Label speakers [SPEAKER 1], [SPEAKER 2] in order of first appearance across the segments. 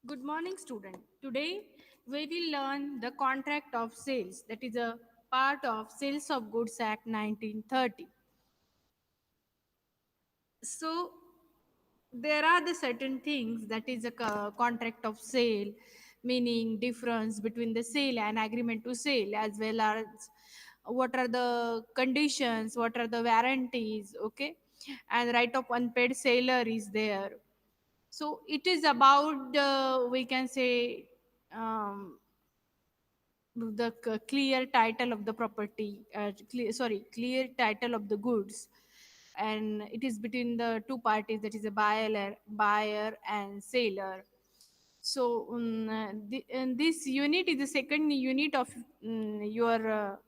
[SPEAKER 1] Good morning, student. Today we will learn the contract of sales, that is a part of Sales of Goods Act 1930. So there are the certain things, that is a contract of sale, meaning difference between the sale and agreement to sale, as well as what are the conditions, what are the warranties, okay, and right of unpaid seller is there. So it is about we can say um, the clear title of the property, clear title of the goods, and it is between the two parties, that is a buyer and seller. So and this unit is the second unit of your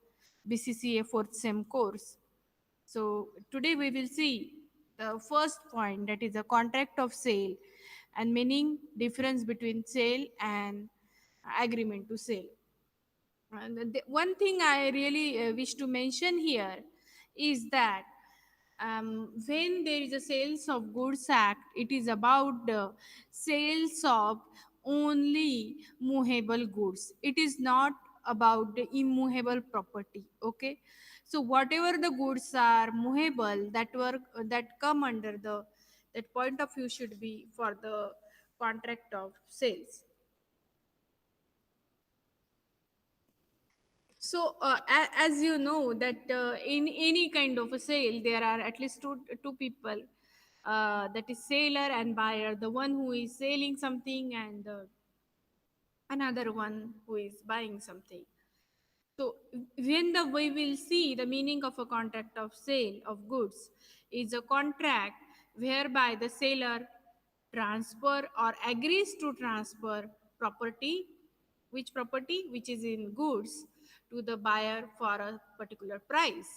[SPEAKER 1] BCCA fourth sem course. So today we will see the first point, that is a contract of sale and meaning difference between sale and agreement to sale. And one thing I really wish to mention here is that when there is a Sales of Goods Act, it is about the sales of only movable goods. It is not about the immovable property. Okay, so whatever the goods are movable, that come under the that point of view should be for the contract of sales. So, as you know, that in any kind of a sale, there are at least two people. That is seller and buyer. The one who is selling something, and another one who is buying something. So, when the we will see the meaning of a contract of sale of goods is a contract whereby the seller transfer or agrees to transfer property, which property, which is in goods, to the buyer for a particular price.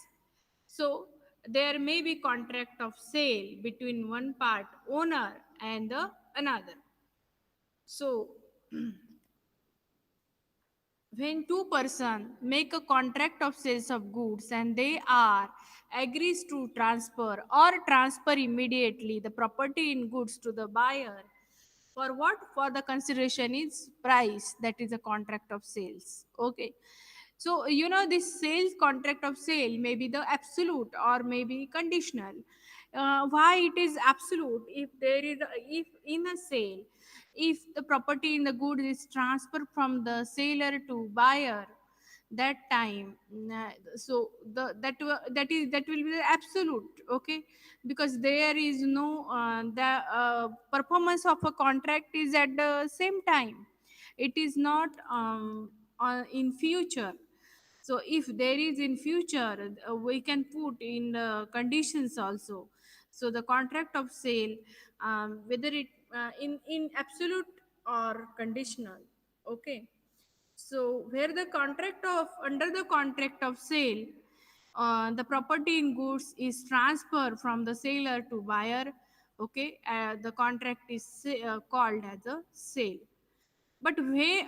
[SPEAKER 1] So there may be contract of sale between one part owner and the another. So when two-person make a contract of sales of goods and they are agrees to transfer immediately the property in goods to the buyer, for what, for the consideration is price, that is a contract of sales. Okay, so this sales contract of sale may be the absolute or may be conditional. Why it is absolute? If there is if in a sale, if the property in the good is transferred from the seller to buyer, that time so that will be the absolute. Okay, because there is no the performance of a contract is at the same time, it is not in future. So if there is in future, we can put in conditions also. So the contract of sale, whether it in absolute or conditional. Okay, so where the contract of under the contract of sale, the property in goods is transferred from the seller to buyer. Okay, the contract is called as a sale. But where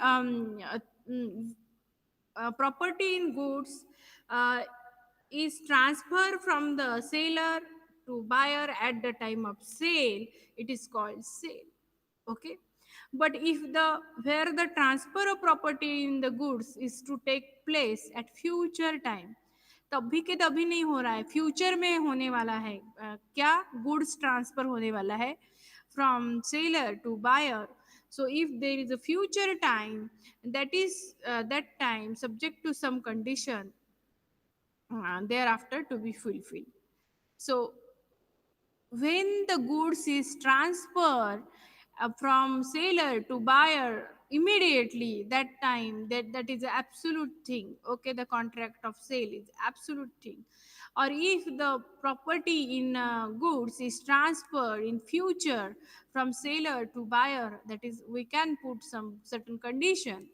[SPEAKER 1] mm, property in goods uh, is transferred from the seller to buyer at the time of sale, it is called sale. Okay, but if the where the transfer of property in the goods is to take place at future time, तभी के तभी नहीं हो रहा है, future में होने वाला है, क्या गुड्स ट्रांसफर होने वाला है from seller to buyer. So if there is a future time, that is that time subject to some condition thereafter to be fulfilled. So when the goods is transferred from seller to buyer immediately, that time, that is a absolute thing. Okay, the contract of sale is absolute thing. Or if the property in goods is transferred in future from seller to buyer, that is we can put some certain condition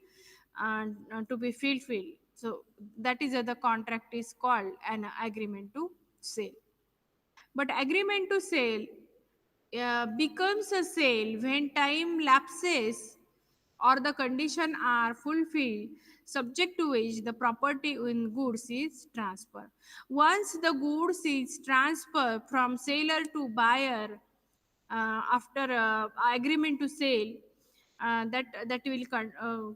[SPEAKER 1] and to be fulfilled. So that is the contract is called an agreement to sale. But agreement to sale becomes a sale when time lapses or the condition are fulfilled, subject to which the property in goods is transferred. Once the goods is transferred from seller to buyer, after agreement to sale, that will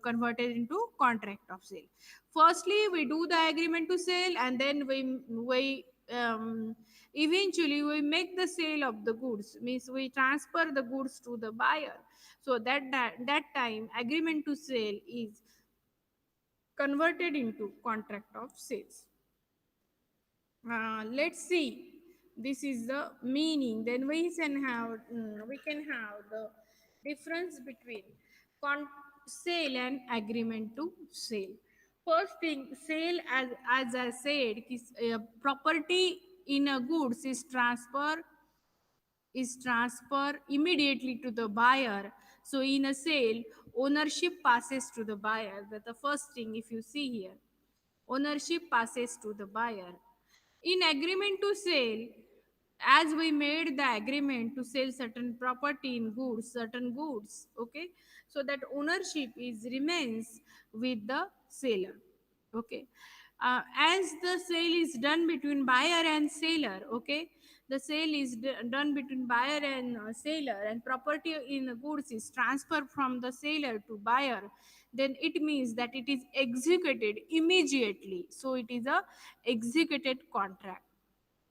[SPEAKER 1] convert it into contract of sale. Firstly we do the agreement to sale, and then we eventually we make the sale of the goods, means we transfer the goods to the buyer. So that time agreement to sale is converted into contract of sales. Let's see, this is the meaning. Then we can have the difference between con- sale and agreement to sale. First thing, sale, as I said, is property in a goods is transfer immediately to the buyer. So in a sale, ownership passes to the buyer. That the first thing, if you see here, ownership passes to the buyer. In agreement to sale, as we made the agreement to sell certain property in goods, certain goods, okay, so that ownership is remains with the seller. Okay. As the sale is done between buyer and seller, okay, the sale is done between buyer and seller, and property in goods is transferred from the seller to buyer, then it means that it is executed immediately. So it is a executed contract.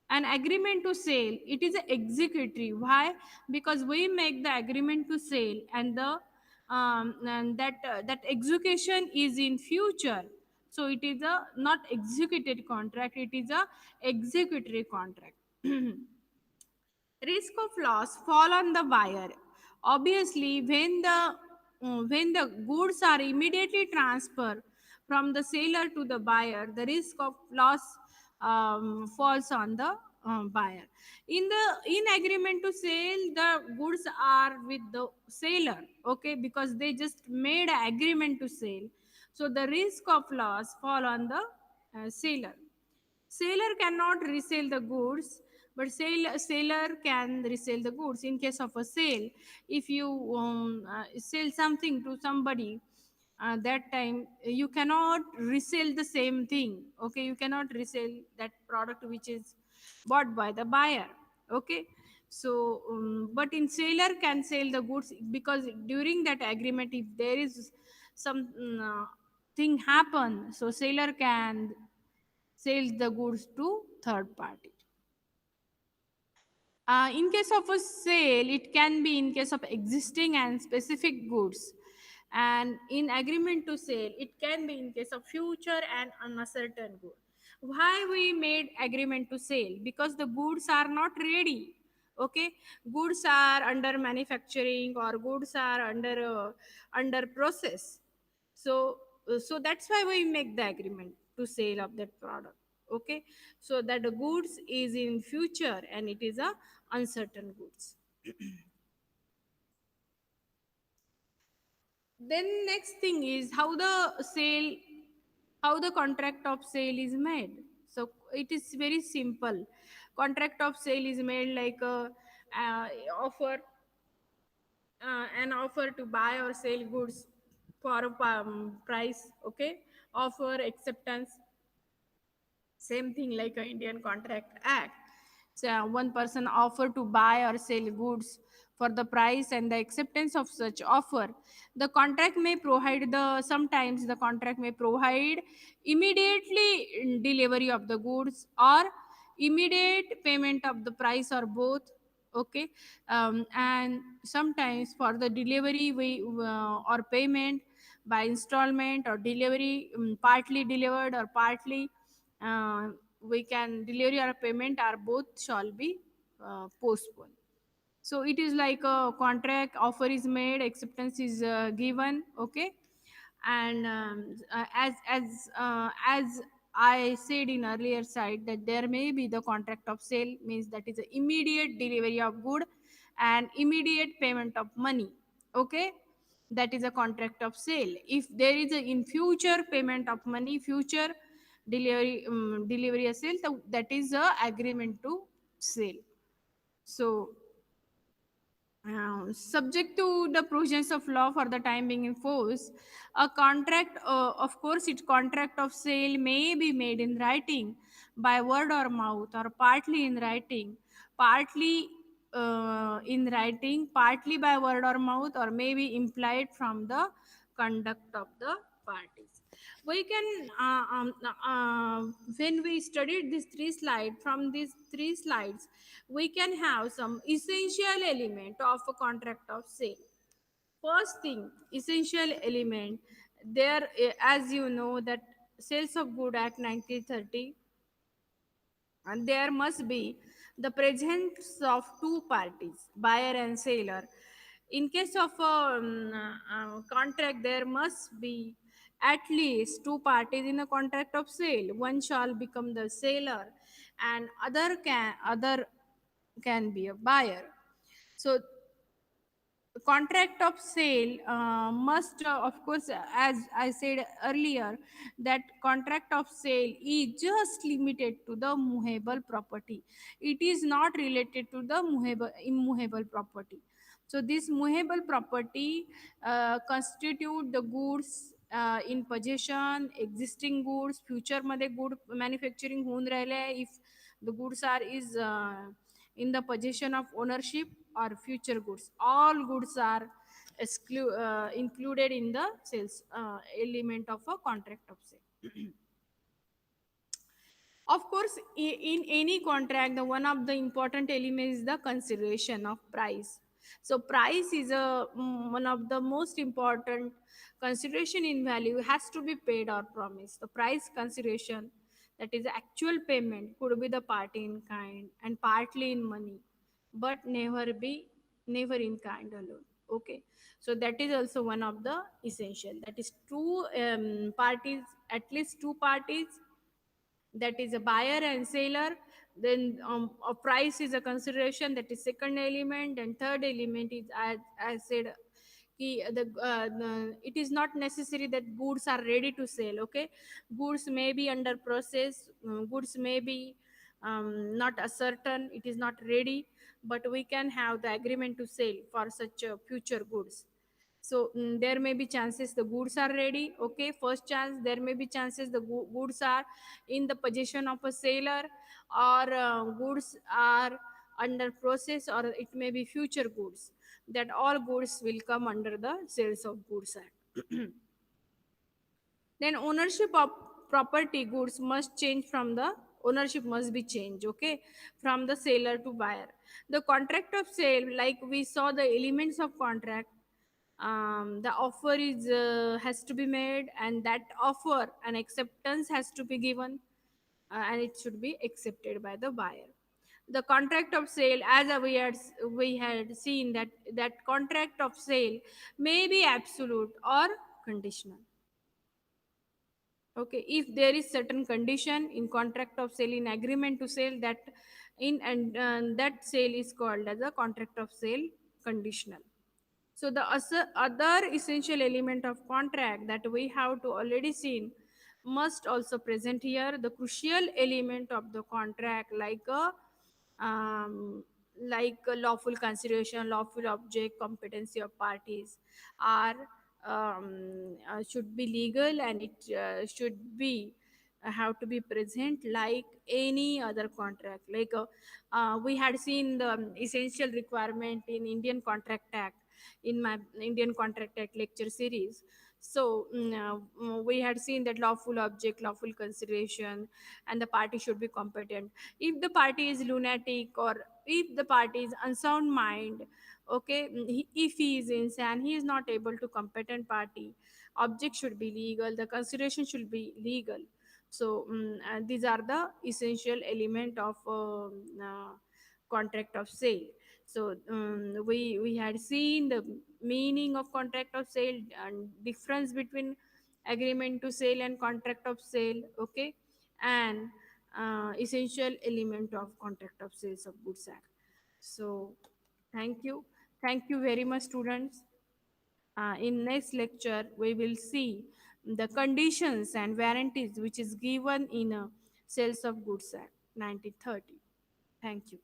[SPEAKER 1] An agreement to sale, it is a executory. Why? Because we make the agreement to sale, and the and that execution is in future. So it is a not executed contract, it is a executory contract. Risk of loss fall on the buyer. Obviously when the goods are immediately transferred from the seller to the buyer, the risk of loss falls on the buyer. In agreement to sale, the goods are with the seller, okay, because they just made an agreement to sale. So the risk of loss fall on the seller. Seller cannot resell the goods, but seller can resell the goods. In case of a sale, if you sell something to somebody, that time you cannot resell the same thing. Okay, you cannot resell that product which is bought by the buyer. Okay, so but in seller can sell the goods, because during that agreement, if there is some thing happen, so seller can sells the goods to third party. In case of a sale, it can be in case of existing and specific goods. And in agreement to sale, it can be in case of future and uncertain good. Why we made agreement to sale? Because the goods are not ready. Okay, goods are under manufacturing, or goods are under process. So that's why we make the agreement to sale of that product. Okay, so that the goods is in future and it is a uncertain goods. Then next thing is how the contract of sale is made. So it is very simple. Contract of sale is made like a uh, offer an offer to buy or sell goods for a price. Okay, offer, acceptance, same thing like a Indian Contract Act. So one person offer to buy or sell goods for the price and the acceptance of such offer. The contract may provide the sometimes the contract may provide immediately delivery of the goods, or immediate payment of the price, or both. Okay, and sometimes for the delivery we or payment by installment, or delivery partly delivered or partly uh, we can delivery or payment, or both shall be postponed. So it is like a contract, offer is made, acceptance is given. Okay, and as I said in earlier side, that there may be the contract of sale, means that is a immediate delivery of good and immediate payment of money. Okay, that is a contract of sale. If there is a in future payment of money, future delivery of sale, that is a agreement to sale. So Subject to the provisions of law for the time being in force, a contract, of course, its contract of sale may be made in writing by word or mouth, or partly in writing, partly in writing, partly by word or mouth, or maybe implied from the conduct of the parties. We can, when we studied these three slides, from these three slides, we can have some essential element of a contract of sale. First thing, essential element, there, as you know, that Sales of Good Act 1930, and there must be the presence of two parties, buyer and seller. In case of a contract, there must be at least two parties in a contract of sale. One shall become the seller, and other can be a buyer. So contract of sale must, of course, as I said earlier, that contract of sale is just limited to the movable property. It is not related to the movable immovable property. So this movable property constitute the goods in possession, existing goods, future मध्ये good manufacturing होऊन राहिले आहे, if the goods are is in the possession of ownership, or future goods. All goods are included in the sales element of a contract of sale. Of course, in any contract, the one of the important elements is the consideration of price. So price is one of the most important consideration in value, has to be paid or promised. The price consideration, that is actual payment, could be the party in kind and partly in money, but never in kind alone. Okay, so that is also one of the essential, that is two parties, at least two parties, that is a buyer and seller. Then a price is a consideration, that is second element. And third element is, as I said, it is not necessary that goods are ready to sell. Okay, goods may be under process, goods may be not a certain, it is not ready, but we can have the agreement to sell for such future goods. So there may be chances the goods are ready. Okay, first chance, there may be chances the goods are in the possession of a seller, or goods are under process, or it may be future goods. That all goods will come under the Sales of Goods Act. Then ownership of property goods must change from the ownership must be changed. Okay, from the seller to buyer. The contract of sale, like we saw the elements of contract, the offer is has to be made, and that offer and acceptance has to be given, and it should be accepted by the buyer. The contract of sale, as we had seen, that contract of sale may be absolute or conditional. Okay, if there is certain condition in contract of sale, in agreement to sale, that in and that sale is called as a contract of sale conditional. So the other essential element of contract that we have to already seen must also present here. The crucial element of the contract, um, like a lawful consideration, lawful object, competency of parties, are should be legal, and it should be have to be present like any other contract. We had seen the essential requirement in Indian Contract Act, in my Indian Contract Act lecture series. So we had seen that lawful object, lawful consideration, and the party should be competent. If the party is lunatic, or if the party is unsound mind, okay, if he is insane, he is not able to competent party. Object should be legal, the consideration should be legal. So and these are the essential element of contract of sale. So we had seen the meaning of contract of sale and difference between agreement to sale and contract of sale. Okay, and essential element of contract of sales of goods act. So thank you very much, students. In next lecture we will see the conditions and warranties which is given in a Sales of Goods Act 1930. Thank you.